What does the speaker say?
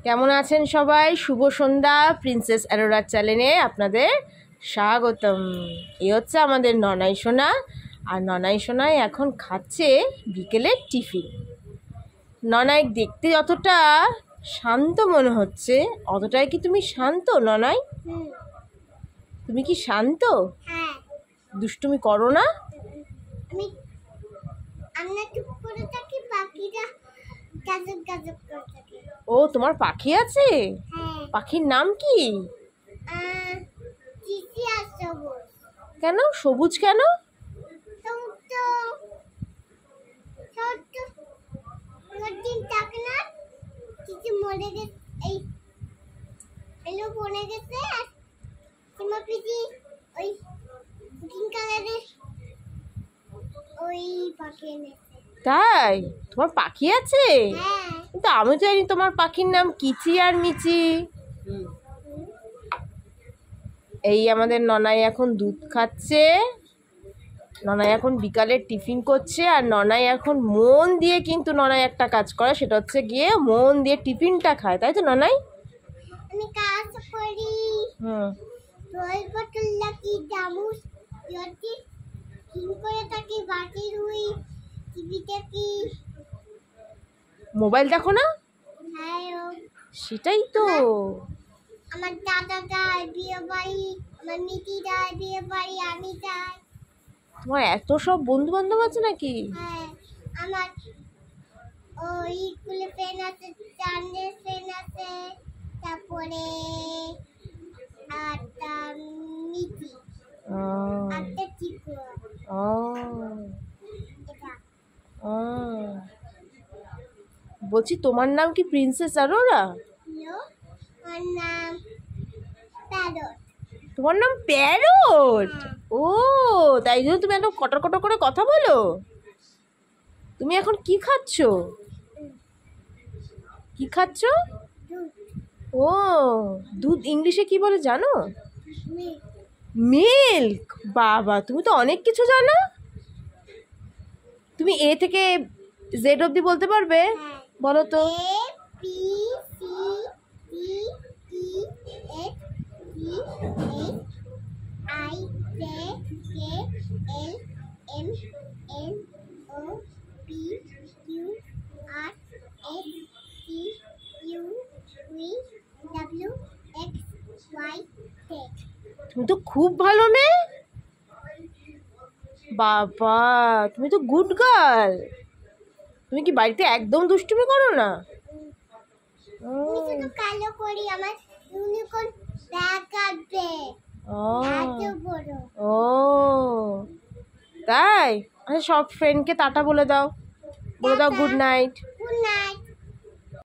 কেমন আছেন সবাই? শুভ সন্ধ্যা। প্রিন্সেস অ্যারোরার চ্যানেলে আপনাদের স্বাগতম। এই হচ্ছে আমাদের ননাই সোনা, আর ননাই সোনাই এখন খাচ্ছে বিকেলের টিফিন। ননাই দেখতে যতটা শান্ত মনে হচ্ছে, অতটাই কি তুমি শান্ত ননাই? তুমি কি শান্ত? হ্যাঁ। দুষ্টুমি করো না? আমি আমরা চুপ করে থাকি, পাখিরা গাজক গাজক করে থাকে। ও, তোমার পাখি আছে? হ্যাঁ। পাখির নাম কি? চিচি আর সবুজ। কেন সবুজ কেন? তো ছোট্ট দিন থাকে না, চিচি মরে গেছে, এই এলো পড়ে গেছে, আর তোমার পিঠি ওই গ্রিন কালারের ওই পাখি এনেছে। তাই? তোমার পাখি আছে? হ্যাঁ। কিন্তু আমি তো জানি তোমার পাখির নাম কিচি আর মিচি। এই আমাদের ননাই এখন দুধ খাচ্ছে, ননাই এখন বিকালের টিফিন করছে, আর ননাই এখন মন দিয়ে কিন্তু ননাই একটা কাজ করে, সেটা হচ্ছে গিয়ে মন দিয়ে টিফিনটা খায়, তাই তো ননাই? আমি কাজ করি, জল বোতল লাগি, চামচ যদি ক্লিন করে থাকি, বাটি ধুই, টিভি দেখি। মোবাইল দেখো না? হ্যাঁ, সেটাই তো। আমার দাদা যায় বিয়ে বাড়ি, আমার মিটি যায় বিয়ে বাড়ি, আমি যাই। তোমার এত সব বন্ধু বান্ধব আছে নাকি? হ্যাঁ, আমার ওই স্কুলে ফ্রেন্ড আছে, চান্দের ফ্রেন্ড আছে, তারপরে আটটা মিটি, আটটা চিকু। ও এটা ও, বলছি তোমার নাম কি প্রিন্সেস অ্যারোরা? হলো আমার নাম প্যারট। তোমার নাম প্যারট? ও, তাই জন্য তুমি এত কটর কটর করে কথা বলো? তুমি এখন কি খাচ্ছ? কি খাচ্ছ? দুধ, ও, দুধ ইংলিশে কি বলে জানো? মিল্ক। মিল্ক। বাবা, তুমি তো অনেক কিছু জানো। তুমি এ থেকে জেড অবধি বলতে পারবে? হ্যাঁ। বলো তো। A B C D E F G H I J K L M N O P Q R S T U V W X Y Z। তুমি তো খুব ভালো মেয়ে। বাবা, তুমি তো গুড গার্ল। তুমি কি বাড়িতে একদম দুষ্টুমি করো না? আমি শুধু কালো করি, আমার ইউনিকর্ন ব্যাগ আসবে ও এত বড়। ও, তাই? আচ্ছা, সব ফ্রেন্ডকে টাটা বলে দাও, বলে দাও গুড নাইট। Good night.